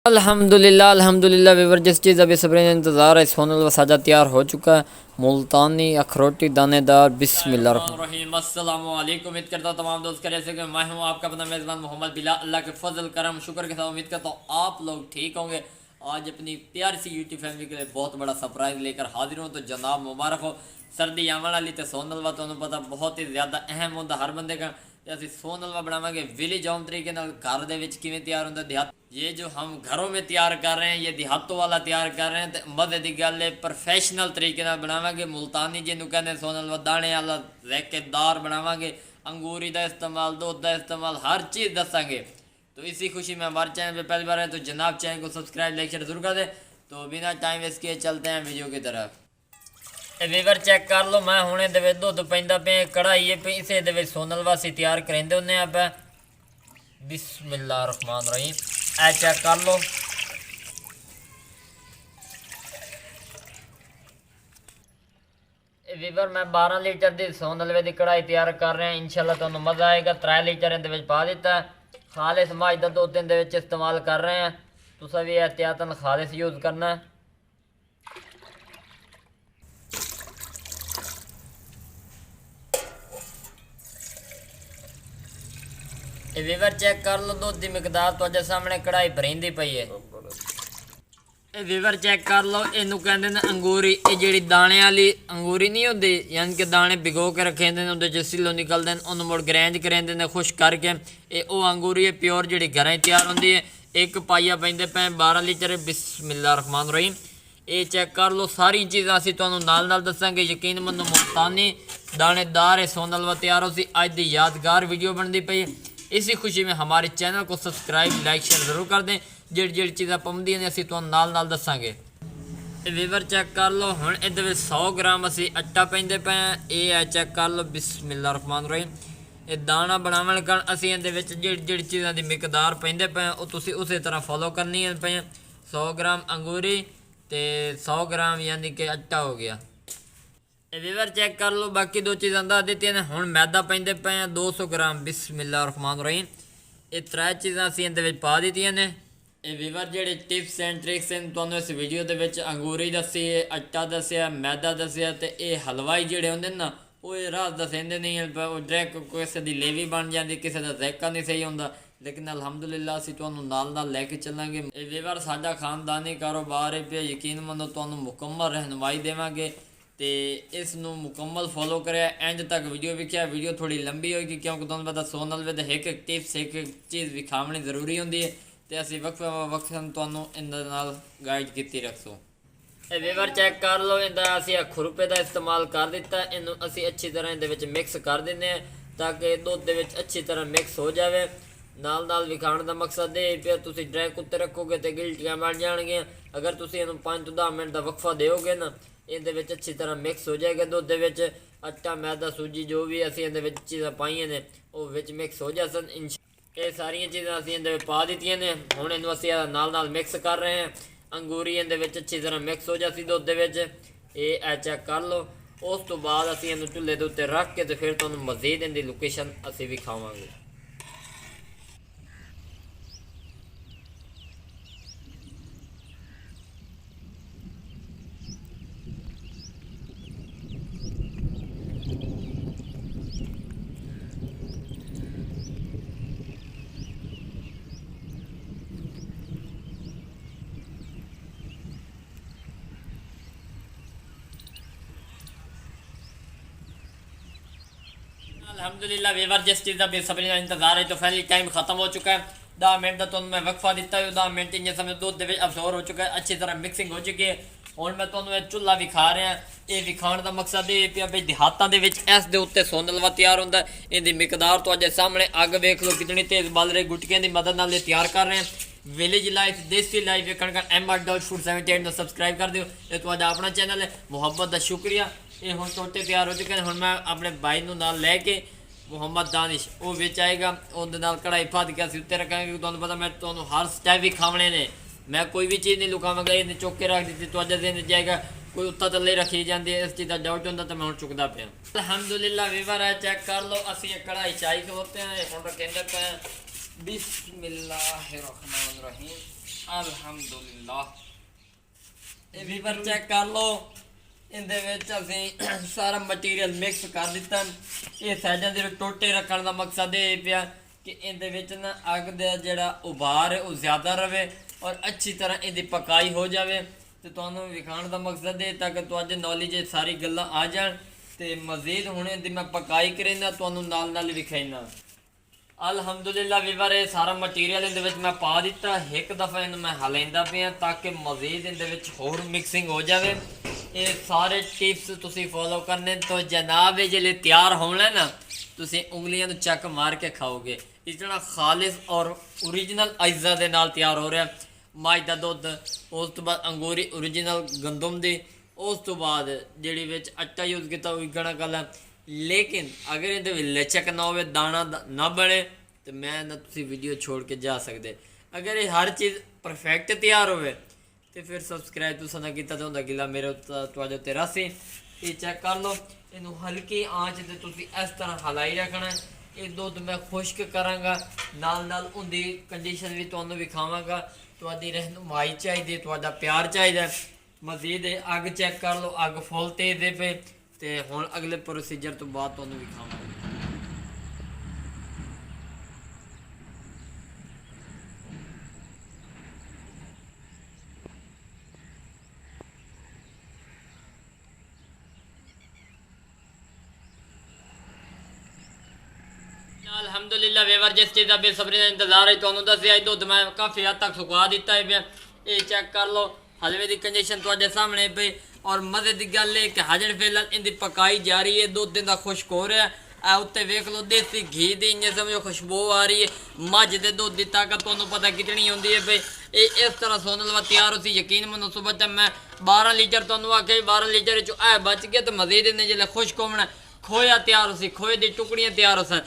अल्हम्दुलिल्लाह वीवर जिस चीज़ अभी सब्र इंतज़ार है सोनल व साजा तैयार हो चुका है। मुल्तानी अखरोटी दानेदार बिस्मिल्लाह। अस्सलामु अलैकुम। उम्मीद करता हूँ तमाम दोस्त करे कि मैं हूँ आपका अपना मेज़बान मोहम्मद बिलाल। अल्लाह के फजल करम शुक्र के साथ उम्मीद करता हूँ आप लोग ठीक होंगे। आज अपनी प्यारी सी यूट्यूब फैमिली के लिए बहुत बड़ा सरप्राइज़ लेकर हाजिर हूँ। तो जनाब मुबारक हो। सर्दी आवन वाली तो सोनल व तुहानू पता बहुत ही ज़्यादा अहम होता हर बंदे का। असं सोनल व बनावे विलेज होम तरीके घर के तैयार होंगे देहात। ये जो हम घरों में तैयार कर रहे हैं ये देहातों वाला तैयार कर रहे हैं। तो मज़े की गल है प्रोफेशनल तरीके बनावे मुल्तानी जिन्हों कहते सोनल व दाने वाला रैकेदार बनावे। अंगूरी का इस्तेमाल दूध का इस्तेमाल हर चीज़ दसांगे। तो इसी खुशी में हमारे चैनल पर पहली बार है तो जनाब चैनल को सब्सक्राइब लाइक शेयर जरूर कर दे। तो बिना टाइम वेस्ट किए चलते हैं वीडियो की तरफ। वीवर चेक कर लो मैं हुणे दे दुध पैंदा पे कढ़ाई पे इसे दे सोनल वासी तैयार करेंदे होंगे आप। बिस्मिल्लाह रहमान रहीम ए चेक कर लो। वीवर मैं 12 लीटर की सोनलवे की कढ़ाई तैयार कर रहा हैं। इंशाल्लाह तुहानू मज़ा आएगा। 3 लीटर इहदे पा दिता खालिस मझ दा दुध इहदे इस्तेमाल कर रहे हैं। तुसां भी एहतियातन खालिस यूज़ करना। वीवर चेक कर लो दुध की मिकदार तुहाडे सामने कढ़ाई भरींदी पई है। वीवर चेक कर लो इनू कहते हैं अंगूरी। ये जी दाने वाली अंगूरी नहीं होती यानी कि दाने भिगो के रखे होंगे उन्हें सिलो निकलते हैं उन्होंने मुड़ ग्रैंज करेंगे ने खुश करके। ये अंगूरी है प्योर जी घर तैयार होती है। एक पाइया पैंदे पे 12 लीटर। बिस्मिल्लाह रहमान रहीम ये चेक कर लो। सारी चीज़ां असीं तुहानू नाल दसांगे। यकीन मनो मुल्तानी दानेदार सोनल व तैयार हो सी अज की यादगार वीडियो बनती पई। इसी खुशी में हमारे चैनल को सब्सक्राइब लाइक शेयर जरूर कर दें। जी चीज़ा पाबंदियां ने असीं तुहानू नाल दसांगे। वीवर चेक कर लो हुण इहदे विच 100 ग्राम असीं आटा पैंदे पे ये है चेक कर लो। बिस्मिल्लाह रहमान रहीम ये दाना बनावन कारण असीं इहदे विच जी चीज़ां की मिकदार पैंदे पे वो तुसीं उस तरह फॉलो करनी है पे। 100 ग्राम अंगूरी तो 100 ग्राम यानी कि आटा हो गया। वीवर चेक कर लो बाकी 2 चीज़ां दस दित्तियां ने। हुण मैदा पैंदे पे 200 ग्राम। बिस्मिल्लाह रहमान रहीम ये 3 चीज़ां असीं इहदे विच पा दित्तियां ने। ये वीवर जिहड़े टिप्स एंड ट्रिक्स हैं तुहानू इस वीडियो दे विच अंगूरी दसी आटा दसिया मैदा दसिया तो ये हलवाई जिहड़े होंदे ना वो राह दसेंदे नहीं डायरैक्ट किसी की लेवी बन जाती किसी का ज़ायका नहीं सही होंदा। लेकिन अलहमदुलिल्लाह असीं तुहानू नाल लैके चलांगे। ये वीवर साडा खानदानी कारोबार है पे यकीन मनो तुहानू मुकम्मल रहनुमाई देवांगे। तो इस मुकम्मल फॉलो करे एंड तक वीडियो वेख्या। वीडियो थोड़ी लंबी होगी क्योंकि तुहानू पता सोनल वे एक टिप्स एक चीज़ विखावनी जरूरी होंदी है। तो असीं वक्फन तुहानू इहदे नाल गाइड कीती रखसो। वीवर चेक कर लो इहदा असीं खुरपे का इस्तेमाल कर दिता। इनू असीं अच्छी तरह इहदे विच मिक्स कर दिंदे ताकि दुध दे विच अच्छी तरह मिक्स हो जाए। नाल विखाण का मकसद ये पे तुसीं ड्रैक उत्ते रखोगे तो गिल्टियाँ बन जाएगियां। अगर तुसीं इहनू 5 तो 10 मिनट का वक्फा दोगे ना इहदे विच अच्छी तरह मिक्स हो जाएगा। दुध दे विच आटा मैदा सूजी जो भी असीं इहदे विच चीज़ां पाईयां ने वो विच मिक्स हो जासन। ये सारिया चीज़ां असीं इहदे विच पा दित्तियां ने। हुण इहनू असीं नाल मिक्स कर रहे हैं। अंगूरी इहदे विच अच्छी तरह मिक्स हो जासी दुध दे विच। ये चेक कर लो। उस तो बाद असीं इहनू चुल्हे दे उत्ते रख के तो फिर तुहानू मज़ीद इहदी लोकेशन असीं विखावांगे। अल्हम्दुलिल्लाह वीवर जिस चीज़ का बेसब्री का इंतजार है तो फाइनली टाइम खत्म हो चुका है। 10 मिनट का तुहानू मैं वक्फा दिता है। 10 मिनट इन्ने समय दुध दे विच अबसोर हो चुका है अच्छी तरह मिक्सिंग हो चुकी है। हुण मैं तुहानू चुल्हा विखा रहा। ये विखाण का मकसद ये पिया भाई देहातां दे विच इस दे उत्ते सोनल व तैयार होंदा। इहदी मिकदार तुहाडे सामने अग वेख लो कितनी तेज़ बल रही। गुटकियां की मदद नाल तैयार कर रहे हैं। विलेज लाइफ देसी लाइफ वेखण का MR.Food78 सब्सक्राइब कर दिओ। ये तुहाडा अपना चैनल है मुहब्बत का शुक्रिया। ये हुण टोटे तैयार हो चुके हैं। हुण मैं अपने भाई नूं नाल लैके मुहम्मद दानिश वो बिच आएगा उहदे नाल कढ़ाई फद के असीं उत्ते रखांगे। तुहानू पता मैं तुहानू हर स्टैप विखावणे ने। मैं कोई भी चीज़ नहीं लुकावांगा। इहने चुक के रख दी तुहाडे ज़हन जाएगा कोई उत्ता थल्ले रखी जाती है इस चीज़ का डाउट होंदा तो मैं हुण चुकदा पिया। अल्हम्दुलिल्लाह वीवर है चेक कर लो असीं कढ़ाई चाई खलोते हैं हुण रखेंदे पे। बिस्मिल्लाहिर्रहमानिर्रहीम ਅਲਹਮਦੁਲਿਲਾ। ਇਹ ਵੀਵਰ ਚੈੱਕ ਕਰ ਲਓ, ਇਹਦੇ ਵਿੱਚ ਅਸੀਂ ਸਾਰਾ ਮਟੀਰੀਅਲ ਮਿਕਸ ਕਰ ਦਿੱਤਾ। ਇਹ ਸਾਈਡਾਂ ਦੇ ਟੋਟੇ ਰੱਖਣ ਦਾ ਮਕਸਦ ਇਹ ਪਿਆ ਕਿ ਇਹਦੇ ਵਿੱਚ ਨਾ ਅੱਗ ਦਾ ਜਿਹੜਾ ਉਭਾਰ ਹੈ ਉਹ ਜ਼ਿਆਦਾ ਰਵੇ ਔਰ ਅੱਛੀ ਤਰ੍ਹਾਂ ਇਹਦੀ ਪਕਾਈ ਹੋ ਜਾਵੇ। ਤੇ ਤੁਹਾਨੂੰ ਵਿਖਾਉਣ ਦਾ ਮਕਸਦ ਇਹ ਤਾਂ ਕਿ ਤੁਹਾਡੇ ਨੌਲੇਜ ਇਹ ਸਾਰੀ ਗੱਲਾਂ ਆ ਜਾਣ। ਤੇ ਮਜ਼ੀਦ ਹੁਣ ਇਹਦੀ ਮੈਂ ਪਕਾਈ ਕਰੇਂਦਾ, ਤੁਹਾਨੂੰ ਨਾਲ ਨਾਲ ਵਿਖਾਈਨਾ। ਅਲਹਮਦੁਲਿਲਾ ਵੀਵਰ, ਇਹ ਸਾਰਾ ਮਟੀਰੀਅਲ ਇਹਦੇ ਵਿੱਚ ਮੈਂ ਪਾ ਦਿੱਤਾ। ਇੱਕ ਦਫਾ ਇਹਨੂੰ ਮੈਂ ਹਿਲਾਉਂਦਾ ਪਿਆ ਤਾਂ ਕਿ ਮਜ਼ੀਦ ਇਹਦੇ ਵਿੱਚ ਹੋਰ ਮਿਕਸਿੰਗ ਹੋ ਜਾਵੇ। ਇਹ ਸਾਰੇ ਟਿਪਸ ਤੁਸੀਂ ਫੋਲੋ ਕਰਨੇ ਤੋਂ ਜਨਾਬ ਇਹ ਜਿਹੜੇ ਤਿਆਰ ਹੋਣਾ ਨਾ, ਤੁਸੀਂ ਉਂਗਲੀਆਂ ਨੂੰ ਚੱਕ ਮਾਰ ਕੇ ਖਾਓਗੇ। ਇਸ ਤਰ੍ਹਾਂ ਖਾਲਿਸ ਔਰ ਓਰੀਜਨਲ ਅਜਜ਼ਾ ਦੇ ਨਾਲ ਤਿਆਰ ਹੋ ਰਿਹਾ। ਮੱਝ ਦਾ ਦੁੱਧ, ਉਸ ਤੋਂ ਬਾਅਦ ਅੰਗੂਰੀ ਓਰੀਜਨਲ ਗੰਦਮ ਦੀ, ਉਸ ਤੋਂ ਬਾਅਦ ਜਿਹੜੀ ਵਿੱਚ ਆਟਾ ਯੂਜ਼ ਕੀਤਾ ਉਹ ਗਣਾ ਕਲਾ। ਲੇਕਿਨ ਅਗਰ ਇਹਦੇ ਵਿੱਚ ਲਚਕ ਨਾ ਹੋਵੇ, ਦਾਣਾ ਨਾ ਬਣੇ, ਤੇ ਮੈਂ ਨਾ ਤੁਸੀਂ ਵੀਡੀਓ ਛੋੜ ਕੇ ਜਾ ਸਕਦੇ। ਅਗਰ ਇਹ ਹਰ ਚੀਜ਼ ਪਰਫੈਕਟ ਤਿਆਰ ਹੋਵੇ ਤੇ ਫਿਰ ਸਬਸਕ੍ਰਾਈਬ ਤੁਸੀਂ ਨਾ ਕੀਤਾ ਤਾਂ ਹੁੰਦਾ ਗਿਲਾ ਮੇਰੇ ਤੁਹਾਡੇ ਉੱਤੇ ਰਾਸੀ। ਇਹ ਚੈੱਕ ਕਰ ਲਓ, ਇਹਨੂੰ ਹਲਕੀ ਆਂਚ ਤੇ ਤੁਸੀਂ ਇਸ ਤਰ੍ਹਾਂ ਹਲਾਈ ਰੱਖਣਾ। ਇਹ ਦੁੱਧ ਮੈਂ ਖੁਸ਼ਕ ਕਰਾਂਗਾ, ਨਾਲ ਨਾਲ ਉਹਦੀ ਕੰਡੀਸ਼ਨ ਵੀ ਤੁਹਾਨੂੰ ਵਿਖਾਵਾਂਗਾ। ਤੁਹਾਡੀ ਰਹਿਨੁਮਾਈ ਚਾਹੀਦੀ, ਤੁਹਾਡਾ ਪਿਆਰ ਚਾਹੀਦਾ। ਮਜ਼ੀਦ ਅੱਗ ਚੈੱਕ ਕਰ ਲਓ, ਅੱਗ ਫੁੱਲ ਤੇਜ਼ ਦੇ ਪਏ। ਤੇ ਹੁਣ ਅਗਲੇ ਪ੍ਰੋਸੀਜਰ ਤੋਂ ਬਾਅਦ ਤੁਹਾਨੂੰ ਵਿਖਾਵਾਂਗਾ। ਅਲਹਮਦੁਲਿਲਾ ਵੀਵਰ, ਜਿਸ ਚੀਜ਼ ਦਾ ਬੇਸਬਰੀ ਦਾ ਇੰਤਜ਼ਾਰ ਹੈ ਤੁਹਾਨੂੰ ਦੱਸਿਆ। ਦੁੱਧ ਮੈਂ ਕਾਫੀ ਹੱਦ ਤੱਕ ਸੁਕਾ ਦਿੱਤਾ ਹੈ ਪਿਆ। ਇਹ ਚੈੱਕ ਕਰ ਲਓ, ਹਲਵੇ ਦੀ ਕੰਡੀਸ਼ਨ ਤੁਹਾਡੇ ਸਾਹਮਣੇ ਪਈ। ਔਰ ਮਜ਼ੇ ਦੀ ਗੱਲ ਹੈ ਕਿ ਹਜੇ ਫਿਲਹਾਲ ਇਹਦੀ ਪਕਾਈ ਜਾਰੀ ਹੈ। ਦੁੱਧ ਦਾ ਖੁਸ਼ਕ ਹੋ ਰਿਹਾ। ਆ ਉੱਤੇ ਵੇਖ ਲਓ, ਦੇਸੀ ਘੀ ਦੀ ਇੰਨੇ ਸਮਝੋ ਖੁਸ਼ਬੂ ਆ ਰਹੀ ਹੈ। ਮੱਝ ਦੇ ਦੁੱਧ ਦੀ ਤਾਕਤ ਤੁਹਾਨੂੰ ਪਤਾ ਕਿਤਨੀ ਹੁੰਦੀ ਹੈ ਬਈ। ਇਹ ਇਸ ਤਰ੍ਹਾਂ ਸੋਨ ਲਵਾ ਤਿਆਰ ਹੋ ਸੀ। ਯਕੀਨ ਮੰਨੋ, ਸੁਬਹ ਤੱਕ ਮੈਂ 12 ਲੀਟਰ ਤੁਹਾਨੂੰ ਆਖਿਆ 12 ਲੀਟਰ ਵਿੱਚੋਂ ਇਹ ਬਚ ਗਿਆ। ਤੇ ਮਜ਼ੀਦ ਇਹਨੇ ਜਿਹੜੇ ਖੁਸ਼ਕ ਹੋਣਾ, ਖੋਇਆ ਤਿਆਰ ਹੋ ਸੀ, ਖੋਏ ਦੀ ਟੁਕੜੀਆਂ ਤਿਆਰ ਹੋ ਸਨ।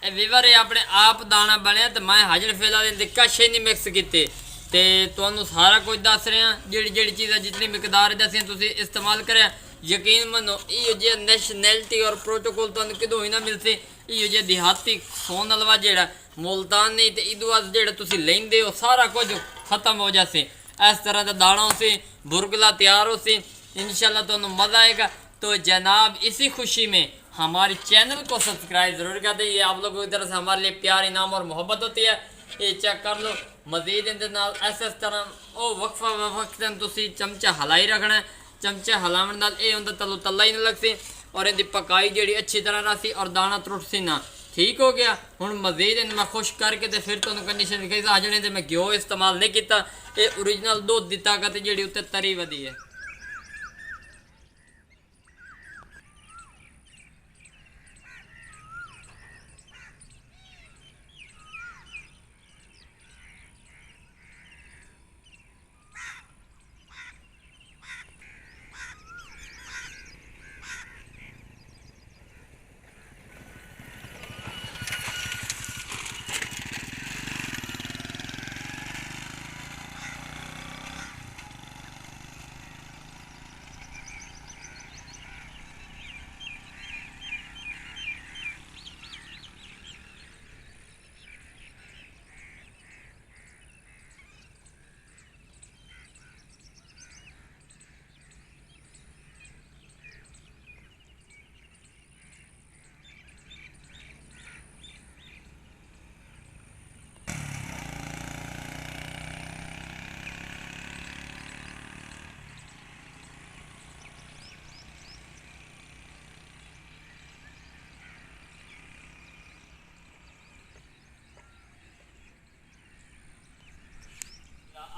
ਇਹ ਵੀਵਰ ਇਹ ਆਪਣੇ ਆਪ ਦਾਣਾ ਬਣਿਆ ਤੇ ਮੈਂ ਹਜੇ ਫਿਲਹਾਲ ਇਹਦੇ ਕਸ਼ੇ ਨਹੀਂ ਮਿਕਸ ਕੀਤੇ। ਤੇ ਤੁਹਾਨੂੰ ਸਾਰਾ ਕੁਝ ਦੱਸ ਰਿਹਾ, ਜਿਹੜੀ ਚੀਜ਼ਾਂ ਜਿਤਨੀ ਮਿਕਦਾਰ ਦੱਸੀਆਂ ਤੁਸੀਂ ਇਸਤੇਮਾਲ ਕਰਿਆ। ਯਕੀਨ ਮੰਨੋ, ਇਹੋ ਜਿਹੀ ਨੈਸ਼ਨੈਲਿਟੀ ਔਰ ਪ੍ਰੋਟੋਕੋਲ ਤੁਹਾਨੂੰ ਕਿਦੋਂ ਹੀ ਨਾ ਮਿਲਸੇ। ਇਹੋ ਜਿਹੇ ਦਿਹਾਤੀ ਸੋਨ ਹਲਵਾ ਜਿਹੜਾ ਮੁਲਤਾਨ ਨਹੀਂ ਤੇ ਇਹਦੋਂ ਬਾਅਦ ਜਿਹੜਾ ਤੁਸੀਂ ਲੈਂਦੇ ਹੋ ਸਾਰਾ ਕੁਝ ਖਤਮ ਹੋ ਜਾਸੇ। ਇਸ ਤਰ੍ਹਾਂ ਦਾ ਦਾਣਾ से बुरगला तैयार हो से इंशाल्लाह तो मज़ा आएगा। तो जनाब इसी खुशी में हमारे चैनल को सब्सक्राइब ज़रूर कर दें। ये आप लोगों की तरफ से हमारे लिए प्यार इनाम और मोहब्बत होती है। ये चेक कर लो। मजीद इस तरह ओ वक्फा वक्तन तुसी चमचा हलाई रखना है। चमचा हलावन नाल ये हुंदा तलो तला ही नहीं लगती और इहदी पकाई जिहड़ी अच्छी तरह रसी और दाना त्रुट सी ना। ठीक हो गया। हुण मजीद इन मैं खुश करके तो फिर तुहानूं कंडीशन दिखाई अजने ते मैं घ्यो इस्तेमाल नहीं किया। ये ओरिजिनल दुध दी ताकत जिहड़ी उत्ते तरी वधी है।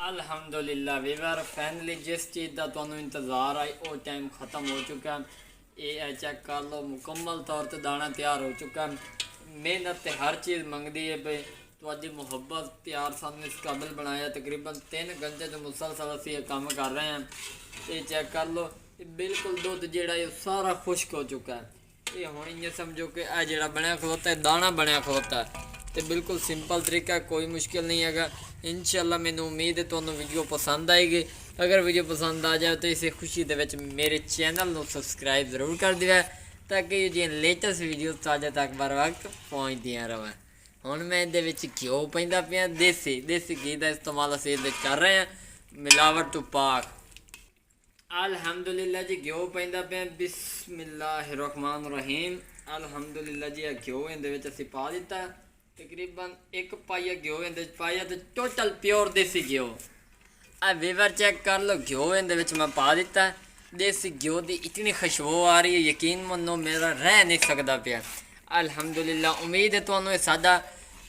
अल्हम्दुलिल्लाह वीवर फाइनली जिस चीज़ का तुहानूं इंतज़ार आई वो टाइम ख़त्म हो चुका। ये चेक कर लो मुकम्मल तौर पर दाना तैयार हो चुका। मेहनत तो हर चीज़ मंगती है भाई। तुहाडी मुहब्बत प्यार सानूं इस काबिल बनाया। तकरीबन 3 घंटे तो मुसलसल असीं ये काम कर रहे हैं। ये चेक कर लो बिल्कुल दुध जिहड़ा है सारा खुश्क हो चुका है। ये हुण इ'यां समझो कि यह जिहड़ा बनया खलोता है दाना बनया खलोता है। तो बिल्कुल सिंपल तरीका, कोई मुश्किल नहीं है। इंशाल्लाह मैनू उम्मीद है तुहानूं वीडियो पसंद आएगी। अगर वीडियो पसंद आ जाए तो इस खुशी दे विच मेरे चैनल को सबसक्राइब जरूर कर दिया ताकि जो लेटेस्ट वीडियो तुहाडे तक बर वक्त पहुँचदियाँ रहें। ਹੁਣ ਮੈਂ ਇਹਦੇ ਵਿੱਚ ਘਿਓ ਪੈਂਦਾ ਪਿਆ ਦੇਸੀ ਘੀ ਦਾ ਇਸਤੇਮਾਲ ਅਸੀਂ ਇਹਦੇ ਕਰ ਰਹੇ ਹਾਂ ਮਿਲਾਵਟ ਤੋਂ ਪਾਕ। ਅਲਹਮਦੁਲਿਲਾ ਜੀ ਘਿਓ ਪੈਂਦਾ ਪਿਆ ਬਿਸਮਿਲ੍ਲਾਹਿਰਰਹਿਮਾਨਿਰਰਹੀਮ। ਅਲਹਮਦੁਲਿਲਾ ਜੀ ਘਿਓ ਇਹਦੇ ਵਿੱਚ ਅਸੀਂ ਪਾ ਦਿੱਤਾ ਤਕਰੀਬਨ 1 ਪਾਈਆ ਘਿਓ ਇਹਦੇ ਵਿੱਚ ਪਾਇਆ ਤੇ ਟੋਟਲ ਪਿਓਰ ਦੇਸੀ ਘਿਓ। ਆ ਵੀਵਰ ਚੈੱਕ ਕਰ ਲਓ ਘਿਓ ਇਹਦੇ ਵਿੱਚ ਮੈਂ ਪਾ ਦਿੱਤਾ। ਦੇਸੀ ਘਿਓ ਦੀ ਇਤਨੀ ਖੁਸ਼ਬੂ ਆ ਰਹੀ ਹੈ ਯਕੀਨ ਮੰਨੋ ਮੇਰਾ ਰਹਿ ਨਹੀਂ ਸਕਦਾ ਪਿਆ। ਅਲਹਮਦੁਲਿਲਾ ਉਮੀਦ ਹੈ ਤੁਹਾਨੂੰ ਇਹ ਸਾਡਾ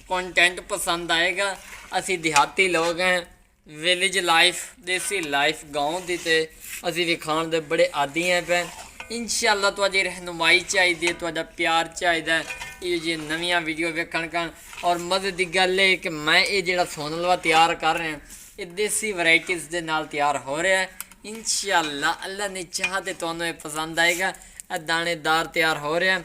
ਕੰਟੈਂਟ ਪਸੰਦ ਆਏਗਾ। ਅਸੀਂ ਦਿਹਾਤੀ ਲੋਕ ਹਾਂ ਵਿਲੇਜ ਲਾਈਫ ਦੇਸੀ ਲਾਈਫ ਗਾਉਂ ਦੀ ਤੇ ਅਸੀਂ ਵੀ ਖਾਣ ਦੇ ਬੜੇ ਆਦੀ ਹੈ ਪੈ। इंशाअल्लाह ਤੁਹਾਡੀ ਰਹਿਨੁਮਾਈ ਚਾਹੀਦੀ ਹੈ ਤੁਹਾਡਾ ਪਿਆਰ ਚਾਹੀਦਾ ਇਹ ਜੇ ਨਵੀਆਂ ਵੀਡੀਓ ਵੇਖਣ ਕਣ। ਔਰ ਮਜ਼ੇ ਦੀ ਗੱਲ ਹੈ ਕਿ ਮੈਂ ਇਹ ਜਿਹੜਾ ਸੋਨ ਹਲਵਾ ਤਿਆਰ ਕਰ ਰਿਹਾ ਇਹ ਦੇਸੀ ਵੈਰਾਈਟੀਜ਼ ਦੇ ਨਾਲ ਤਿਆਰ ਹੋ ਰਿਹਾ ਹੈ। इंशाअल्लाह अल्लाह ने चाहा तो ਤੁਹਾਨੂੰ ਇਹ पसंद आएगा। दानेदार तैयार हो रहा है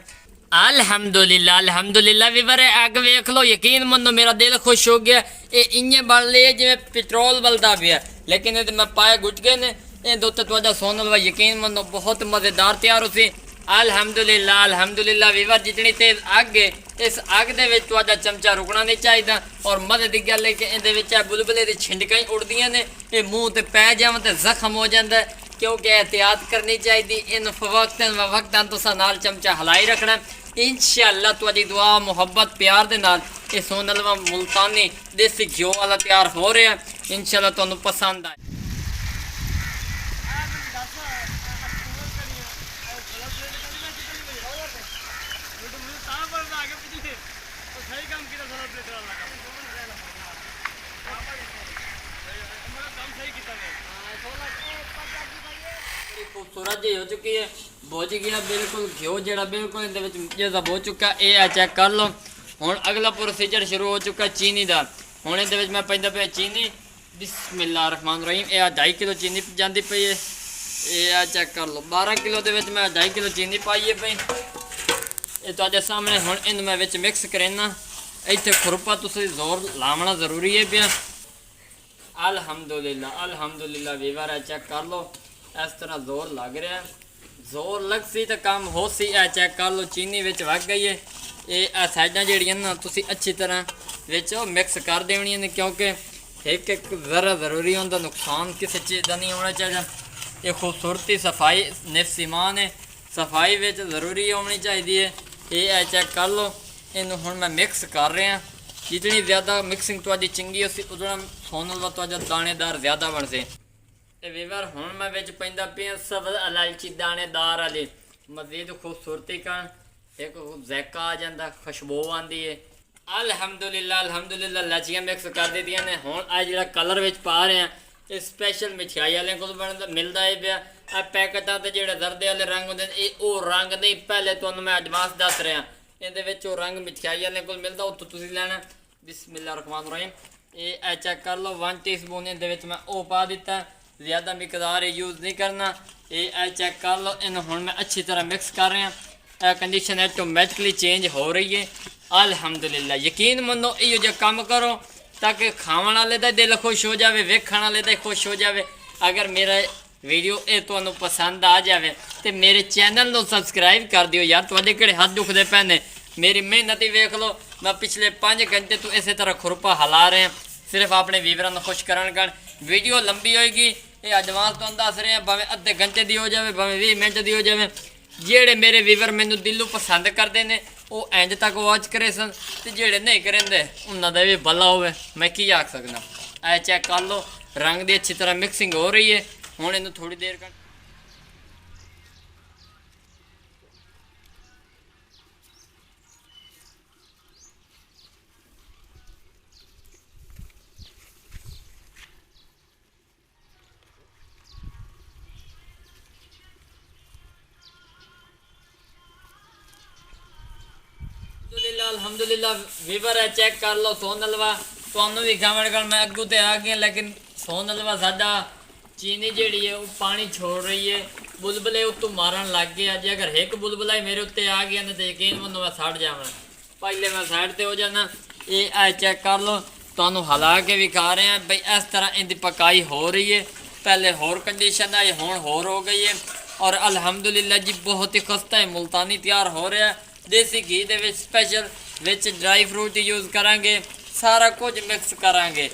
अल्हम्दुलिल्लाह वीवर अग वेख लो यकीन मनो मेरा दिल खुश हो गया। ये इंजे बन लिया जिवें पेट्रोल बलदा पिया लेकिन ये मैं पाए गुट गए ने ये दो तो सोन हलवा यकीन मनो बहुत मज़ेदार तैयार हो सी। अल्हम्दुलिल्लाह वीवर जितनी तेज अग है इस अग दे विच तुहाडा चमचा रुकना नहीं चाहिए। और मज़े की गल है कि ये बुलबुले दी छिंडकां ही उड़दियां ने ये मूँह ते पै जावन ते जख्म हो जाता है क्योंकि एहतियात करनी चाहिए। इन वक्तन तुसां नाल चमचा हलाई रखना। इंशाअल्लाह तुहाडी दुआ मुहब्बत प्यार दे नाल ये सोन हलवा मुल्तानी देसी घिओ वाला तैयार हो रहा है। इंशाअल्लाह तुहानूं पसंद आए। खूबसूरत जी हो चुकी है बुझ गया बिल्कुल घिओ जरा बिल्कुल जैसा हो चुका ये चेक कर लो। हुण अगला प्रोसीजर शुरू हो चुका चीनी का। हुण इहदे विच मैं पैंदा पिया चीनी बिस्मिल्लाहिर्रहमानिर्रहीम। ये 2.5 किलो चीनी जाती पई है ये चेक कर लो 12 किलो दे विच मैं 2.5 किलो चीनी पाई है पई ये तुहाडे सामने। हुण इहनूं मैं विच मिक्स करना इत्थे खुरपा तुसीं जोर लावना जरूरी है पिया। अल्हम्दुलिल्लाह वीवर चेक कर लो इस तरह जोर लग रहा है जोर लग सी तो काम हो सी। चेक कर लो चीनी विच वग गई है ये साइडां जिहड़ियां ना तुसीं अच्छी तरह विच मिक्स कर देनियां ने क्योंकि एक एक ज़रा ज़रूरी होंदा नुकसान किसी चीज़ का नहीं होना चाहिए। ये खूबसूरती सफाई निफ्स ईमान है सफाई विच ज़रूरी होनी चाहिए है। ये चेक कर लो इनू हुण मैं मिक्स कर रहा जितनी ज़्यादा मिक्सिंग तुहाडी चंगी हो उतना सोन हलवा तुहाडा दानेदार ज़्यादा बन से। वीवर हुण मैं विच पैंदा पिया सब्ज़ इलायची दानेदार वाली मज़ीद खूबसूरती का एक ज़ायका आ जाता खुशबू आती है। अल्हम्दुलिल्लाह इलायचियाँ मिक्स कर दी ने। हुण आ जिहड़ा कलर विच पा रहे हैं ये स्पैशल मिठाई वाले को मिलता है पिया। पैकेटां ते जिहड़े जरदे वाले रंग होंदे ये रंग नहीं पहले तुहानूं मैं एडवांस दस रहा इहदे विच रंग मिठाई वाले को मिलता उत्तों तुसीं लैणा। बिस्मिल्लाहिर्रहमानिर्रहीम ये चेक कर लो 1 टीस्पून इहदे विच मैं ओ पा दिता ज़्यादा मिकदार यूज़ नहीं करना। ये चेक कर लो इन हुण मैं अच्छी तरह मिक्स कर रहा कंडीशन ऑटोमैटिकली चेंज हो रही है। अल्हम्दुलिल्लाह यकीन मनो इहो जिहा काम करो ताकि खावन वाले का दिल खुश हो जाए वेखण वाले का खुश हो जाए। अगर मेरा वीडियो ये तुहानूं पसंद आ जाए तो मेरे चैनल को सबसक्राइब कर दिओ यार। तुहाडे किहड़े हाथ दुखदे पए ने मेरी मेहनत ही वेख लो। मैं पिछले 5 घंटे तो इस तरह खुरपा हला रहे हैं सिर्फ अपने व्यूअरां को खुश करन कर। वीडियो लंबी होएगी ये एडवांस तो दस रहे हैं भावें अद्धे घंटे की हो जाए भावें 20 मिनट की हो जाए। जेड़े मेरे व्यूअर मैनू दिलों पसंद करते हैं वो इंज तक वॉच करे सन तो जेड़े नहीं करेंदे उन्होंने भी भला होवे मैं की आख सकना। ऐ चेक कर लो रंग की अच्छी तरह मिक्सिंग हो रही है। हुण इनू थोड़ी देर कर अल्हम्दुलिल्लाह वीवर है चेक कर लो सोन हलवा तुहानूं भी खावण कर मैं अगू तो आ गया लेकिन सोन हलवा साडा चीनी जिहड़ी है वो पानी छोड़ रही है बुलबुले उत्तों मारन लग गए। जे अगर एक बुलबुला ही मेरे उत्ते आ गया तो यकीन मनो मैं सड़ जावां पहले मैं साइड पर हो जाना। ये चेक कर लो तुहानूं हला के भी खा रहे हैं बई इस तरह इनकी पकाई हो रही है। पहले होर कंडीशन आई हुण होर हो गई है। और अल्हम्दुलिल्लाह जी बहुत ही खस्ता है मुल्तानी तैयार हो रहा है देसी घी दे विच स्पैशल ਵਿੱਚ ਡਰਾਈ ਫਰੂਟ ਯੂਜ਼ ਕਰਾਂਗੇ, ਸਾਰਾ ਕੁਝ ਮਿਕਸ ਕਰਾਂਗੇ।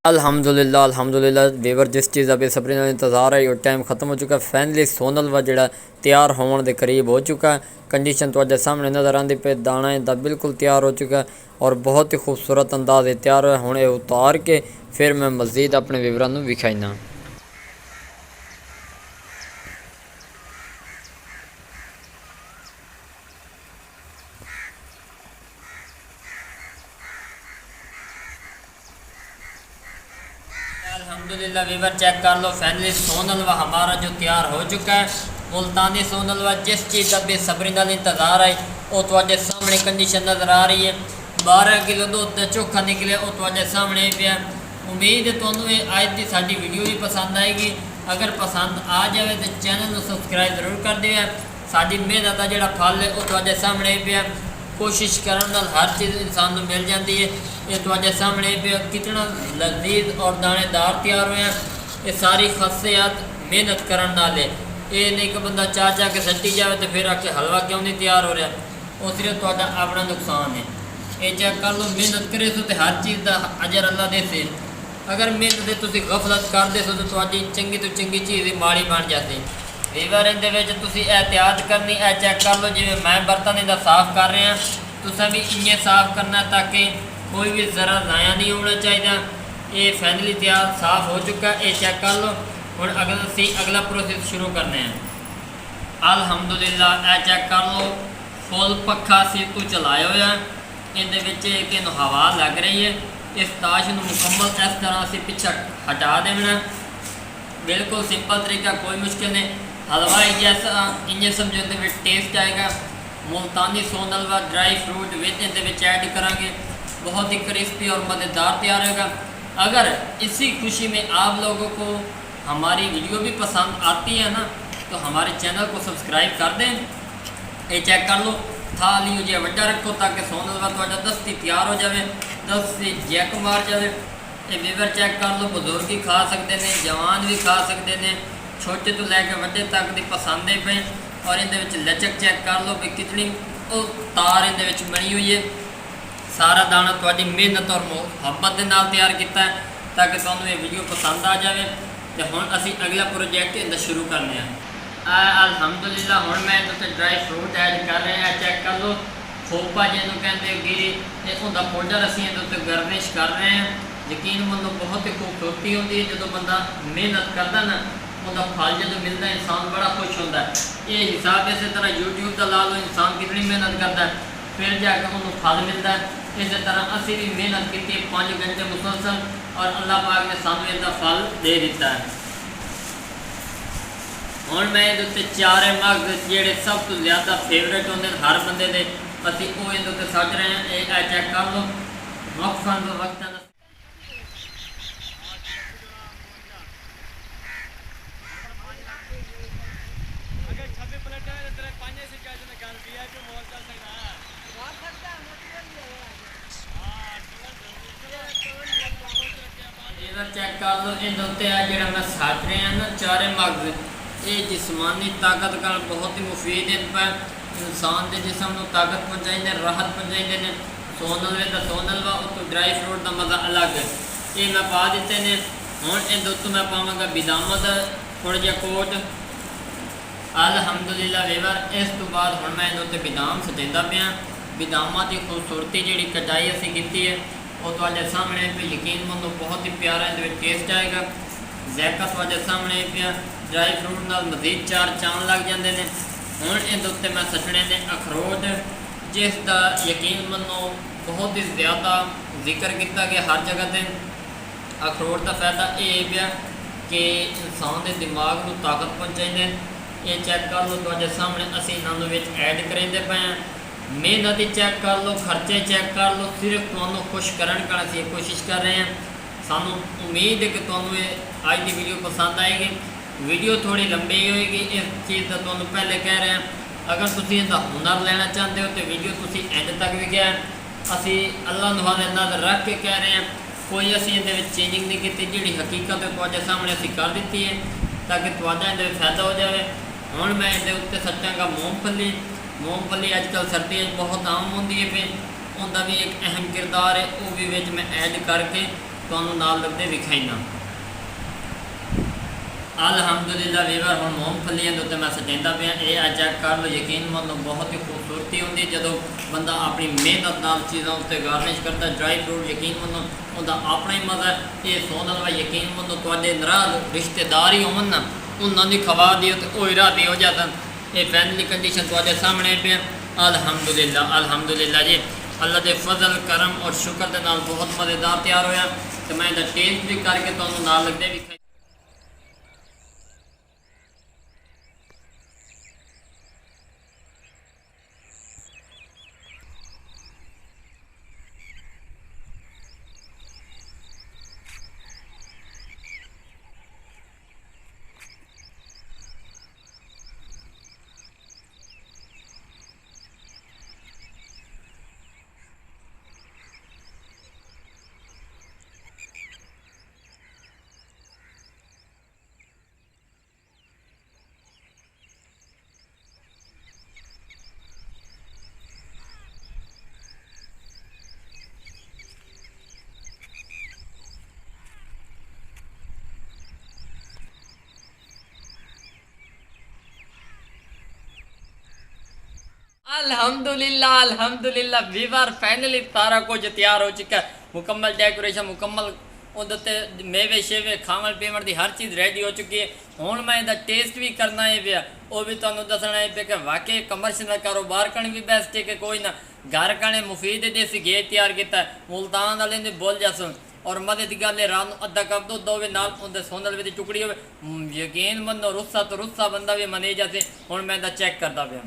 अल्हम्दुलिल्लाह अल्हम्दुलिल्लाह वीवर जिस चीज़ का बेसब्री नाल इंतज़ार है वो टाइम खत्म हो चुका है। फाइनली सोन हलवा जिहड़ा तैयार होने के करीब हो चुका है। कंडीशन तुहाडे सामने नज़र आती पे, दाना इहदा बिल्कुल तैयार हो चुका है और बहुत ही खूबसूरत अंदाज तैयार होया। हुण ये उतार के फिर मैं मज़ीद अपने वीवरां नूं विखाइना। अल्हम्दुलिल्लाह वीवर चेक कर लो, फाइनली सोन हलवा हमारा जो तैयार हो चुका है। मुल्तानी सोन हलवा जिस चीज़ का बेसब्री नाल इंतज़ार है वो तुहाडे सामने कंडीशन नज़र आ रही है। 12 किलो दुध चोखा निकले वो तुहाडे सामने पिया। उम्मीद है तुहानूं ये अज की साडी वीडियो भी पसंद आएगी। अगर पसंद आ जाए तो चैनल को सबसक्राइब जरूर कर दिया। साडी मेहनत का जिहड़ा फल है वो तुहाडे सामने पिया। कोशिश करने नाल हर चीज़ इंसान को मिल जाती है। ये तुहाडे सामने पिया कितना लजीज और दानेदार तैयार होया। ये सारी खासियत मेहनत करने नाल है। ये नहीं कि बंदा चाह के सट्टी जाए तो फिर आके हलवा क्यों नहीं तैयार हो रहा, वो सिर्फ तुहाडा अपना नुकसान है। ये चेक कर लो, मेहनत करे सो तो हर चीज़ का अजर अल्लाह देते। अगर मेहनत तुसीं गफलत करते सो तो तुहाडी चंगी तो चंगी चीज़ माड़ी बन जाती। वीवर इहदे विच तुसीं एहतियात करनी। चेक कर लो, जिवें मैं बर्तन इहदा साफ कर रहा, तुसां भी इवें साफ करना ताकि कोई भी ज़रा ज़ाया नहीं होना चाहिए। ये फाइनली तैयार साफ हो चुका है। ये चेक कर लो। हुण अगला प्रोसेस शुरू करने हैं। अल्हम्दुलिल्लाह चेक कर लो, फुल पखा सिर तो चलाया हुआ। इहदे विच एक हवा लग रही है। इस ताश नूं मुकम्मल इस तरह से पिछा हटा देना। बिल्कुल सिंपल तरीका, कोई मुश्किल नहीं। हलवा जैसा इंजें समझो इहदे टेस्ट आएगा। मुल्तानी सोन हलवा ड्राई फ्रूट विच इहदे ऐड करांगे, बहुत ही क्रिस्पी और मज़ेदार तैयार होगा। अगर इसी खुशी में आप लोगों को हमारी वीडियो भी पसंद आती है ना, तो हमारे चैनल को सब्सक्राइब कर दें। ये चेक कर लो, थाली जो वड्डा रखो ताकि सोन हलवा तुहाडा दस्ती तैयार हो जाए, दस से जैक मार जाए। ये वीवर चेक कर लो, बुजुर्ग भी खा सकते हैं, जवान भी खा सकते हैं, छोटे तो लैके वड्डे तक की पसंद है पे। और इहदे लचक चेक कर लो भी कितनी तार इहदे बनी हुई है। सारा दाना तुहाडी मेहनत और मुहब्बत के नाल तैयार किया है ताकि तुहानूं ये वीडियो पसंद आ जाए। तो हुण असीं अगला प्रोजेक्ट इहदा शुरू करने हैं। अल्हम्दुलिल्लाह हुण मैं इहदे ड्राई फ्रूट ऐड कर रहे हैं। चेक कर लो, खोपा जिन्हों कहते गिरी, उनका पाउडर असीं इहदे गार्निश कर रहे हैं। यकीन मनो बहुत ही खूबसूरती होती है। जो बंदा मेहनत करता ना, उनका फल जो मिलता है इंसान बड़ा खुश होता है। ये हिसाब इस तरह यूट्यूब का ला लो, इंसान कितनी मेहनत करता है फिर जाकर उन्होंने फल मिलता है। इस तरह असी भी मेहनत की 5 घंटे मुसलसल और अल्लाह पाक ने सानू इसका फल दे दिता है। हुण मैं ये 4 मग जोड़े सब तो ज़्यादा फेवरेट होंगे हर बंदे के, असी वो ये सट रहे हैं। ये चेक कर लो, वक्फन वक्त चेक कर लो। इन उत्ते जो मैं सट रहे हैं ना 4 मगज, ये जिसमानी ताकत का बहुत ही मुफीद है। इंसान के जिसम को ताकत पहुँचाते, राहत पहुँचाते हैं। सोन हलवे का सोन हलवा, उतो ड्राई फ्रूट का मज़ा अलग है। ये मैं पा दिते ने। हुण इन उत्तों मैं पावांगा बिदामत थोड़ा जहा कोट। अल्हम्दुलिल्लाह वीवर इस तो बाद हुण मैं इन उत्ते बिदाम सजाता पाया। बिदामां की खूबसूरती जी कटाई असीं कीती है वो तुहाडे सामने पे। यकीन मनो बहुत ही प्यारा इहदे टेस्ट आएगा। जैका तुहाडे सामने पिया। ड्राई फ्रूट नाल मजीद 4 चांद लग जाते हैं। हुण इहदे उत्ते मैं सटने ने अखरोट, जिसका यकीन मनो बहुत ही ज़्यादा जिक्र किया गया हर जगह पर। ਅਖਰੋਟ ਦਾ ਫਾਇਦਾ ਇਹ ਪਿਆ ਕਿ ਇਨਸਾਨ ਦੇ ਦਿਮਾਗ ਨੂੰ ਤਾਕਤ ਪਹੁੰਚਾਉਂਦੇ ਨੇ। ਇਹ ਚੈੱਕ ਕਰ ਲਓ ਤੁਹਾਡੇ ਸਾਹਮਣੇ ਅਸੀਂ ਇਹਨਾਂ ਨੂੰ ਵਿੱਚ ਐਡ ਕਰਾਂਦੇ ਪਏ ਹਾਂ। ਮਿਹਨਤ ਚੈੱਕ ਕਰ ਲਓ, ਖਰਚੇ ਚੈੱਕ ਕਰ ਲਓ, ਸਿਰਫ ਤੁਹਾਨੂੰ ਖੁਸ਼ ਕਰਨ ਦੀ ਅਸੀਂ ਕੋਸ਼ਿਸ਼ ਕਰ ਰਹੇ ਹਾਂ। ਸਾਨੂੰ ਉਮੀਦ ਹੈ ਕਿ ਤੁਹਾਨੂੰ ਇਹ ਅੱਜ ਦੀ ਵੀਡੀਓ ਪਸੰਦ ਆਏਗੀ। ਵੀਡੀਓ ਥੋੜੀ ਲੰਬੀ ਹੋਏਗੀ, ਇਸ ਚੀਜ਼ ਦਾ ਤੁਹਾਨੂੰ ਪਹਿਲੇ ਕਹਿ ਰਹੇ ਹਾਂ। ਅਗਰ ਤੁਸੀਂ ਇਹਦਾ ਹੁਨਰ ਲੈਣਾ ਚਾਹੁੰਦੇ ਹੋ ਤਾਂ ਵੀਡੀਓ ਤੁਸੀਂ ਐਂਡ ਤੱਕ ਵੀ ਗਿਆ। ਅਸੀਂ ਅੱਲਾ ਨੂੰ ਹਾਜ਼ਰ ਨਾਜ਼ਰ ਰੱਖ ਕੇ ਕਹਿ ਰਹੇ ਹਾਂ, ਕੋਈ ਅਸੀਂ ਇਹਦੇ ਵਿੱਚ ਚੇਂਜਿੰਗ ਨਹੀਂ ਕੀਤੀ, ਜਿਹੜੀ ਹਕੀਕਤ ਹੈ ਤੁਹਾਡੇ ਸਾਹਮਣੇ ਅਸੀਂ ਕਰ ਦਿੱਤੀ ਹੈ ਤਾਂ ਕਿ ਤੁਹਾਡਾ ਇਹਦੇ ਵਿੱਚ ਫਾਇਦਾ ਹੋ ਜਾਵੇ। ਹੁਣ ਮੈਂ ਇਹਦੇ ਉੱਤੇ ਸੱਟਾਂਗਾ ਮੂੰਗਫਲੀ। ਮੂੰਗਫਲੀ ਅੱਜ ਕੱਲ੍ਹ ਸਰਦੀਆਂ 'ਚ ਬਹੁਤ ਆਮ ਹੁੰਦੀ ਹੈ, ਫਿਰ ਉਹਦਾ ਵੀ ਇੱਕ ਅਹਿਮ ਕਿਰਦਾਰ ਹੈ, ਉਹ ਵੀ ਵਿੱਚ ਮੈਂ ਐਡ ਕਰਕੇ ਤੁਹਾਨੂੰ ਨਾਲ ਲੱਗਦੇ ਵਿਖਾਈਨਾ। ਅਲਹਮਦੁਲਿਲਾ ਵੀਵਰ, ਹੁਣ ਮੂੰਗਫਲੀਆਂ ਦੇ ਉੱਤੇ ਮੈਂ ਸਜਾਉਂਦਾ ਪਿਆ। ਇਹ ਅੱਜ ਚੈੱਕ ਕਰ ਲਓ, ਯਕੀਨ ਮੰਨੋ ਬਹੁਤ ਹੀ ਖੂਬਸੂਰਤੀ ਹੁੰਦੀ ਜਦੋਂ ਬੰਦਾ ਆਪਣੀ ਮਿਹਨਤ ਨਾਲ ਚੀਜ਼ਾਂ ਉੱਤੇ ਗਾਰਨਿਸ਼ ਕਰਦਾ। ਡਰਾਈ ਫਰੂਟ ਯਕੀਨ ਮੰਨੋ ਉਹਦਾ ਆਪਣਾ ਹੀ ਮਜ਼ਾ। ਇਹ ਸੋਹਣਾ ਵਾ, ਯਕੀਨ ਮੰਨੋ ਤੁਹਾਡੇ ਨਾਲ ਰਿਸ਼ਤੇਦਾਰ ਹੀ ਹੋਣ ਨਾ, ਉਹਨਾਂ ਦੀ ਖਵਾ ਦਿਓ ਤੇ ਉਹ ਇਰਾਦੀ ਹੋ ਜਾਂਦਾ। ਇਹ ਫੈਮਿਲੀ ਕੰਡੀਸ਼ਨ ਤੁਹਾਡੇ ਸਾਹਮਣੇ ਪਿਆ। ਅਲਹਮਦੁਲਿਲਾ ਅਲਹਮਦੁਲਿਲਾ ਜੀ, ਅੱਲਾ ਦੇ ਫਜ਼ਲ ਕਰਮ ਔਰ ਸ਼ੁਕਰ ਦੇ ਨਾਲ ਬਹੁਤ ਮਜ਼ੇਦਾਰ ਤਿਆਰ ਹੋਇਆ ਤੇ ਮੈਂ ਇਹਦਾ ਟੇਸਟ ਵੀ ਕਰਕੇ ਤੁਹਾਨੂੰ ਨਾਲ ਲੱਗਦੇ ਵਿਖਾਈ। अल्हम्दुलिल्लाह अल्हम्दुलिल्लाह वीवर, फाइनली सारा कुछ तैयार हो चुका है। मुकम्मल डेकोरेशन, मुकम्मल उदते मेवे शेवे खावन पीवन की हर चीज़ रेडी हो चुकी है। हुण मैं इसका टेस्ट भी करना है पिया, वो भी तुहानूं दसना है कि वाकई कमर्शियल कारोबार करने भी बेस्ट है कि कोई ना घर कने मुफीद देसी घे तैयार किया मुल्तान वाले ने बोल जासुन। और मजे की गल है, रात को अद्धा कप दुध होवे नाल उहदे सोनल दी टुकड़ी होवे, यकीन मनो रुस्सा तो रुस्सा बंदा भी मने जाते। हुण मैं इहदा चेक करता पिया।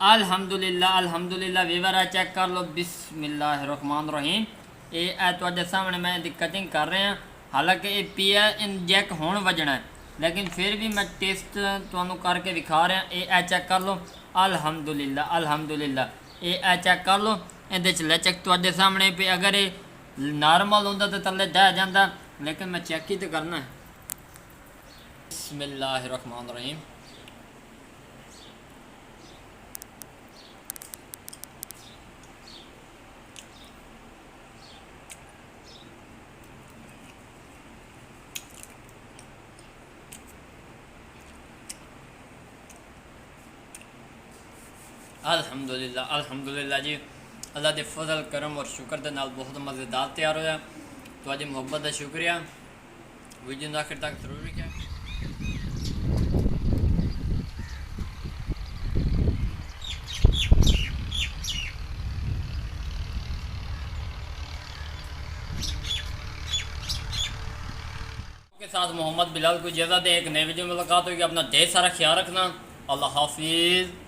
अल्हम्दुलिल्लाह अल्हम्दुलिल्लाह वीवर, चेक कर लो। बिस्मिल्लाहिर्रहमानिर्रहीम। ये तुहाडे सामने मैं इसकी कटिंग कर रहे हैं। हालांकि ये पिया इन जैक होण वजना है, लेकिन फिर भी मैं टेस्ट तुहानूं करके दिखा रहा। ये चेक कर लो। अल्हम्दुलिल्लाह अल्हम्दुलिल्लाह, ये चेक कर लो। इहदे च लचक तुहाडे सामने पे, अगर ये नॉर्मल होंदा तो थल्ले ढह जांदा, लेकिन मैं चेक ही तो करना है। बिस्मिल्लाहिर्रहमानिर्रहीम। अल्हम्दुलिल्लाह अल्हम्दुलिल्लाह जी, अल्लाह के फजल करम और शुक्र के नाल बहुत मज़ेदार तैयार होया। तुहाडी मुहब्बत का शुक्रिया। वीडियो नूं आखिर तक जरूर देखिए। के साथ मोहम्मद बिलाल को इजाज़त दें। एक नए वीडियो में मुलाकात होगी। अपना ढेर सारा ख्याल रखना। अल्लाह हाफिज़।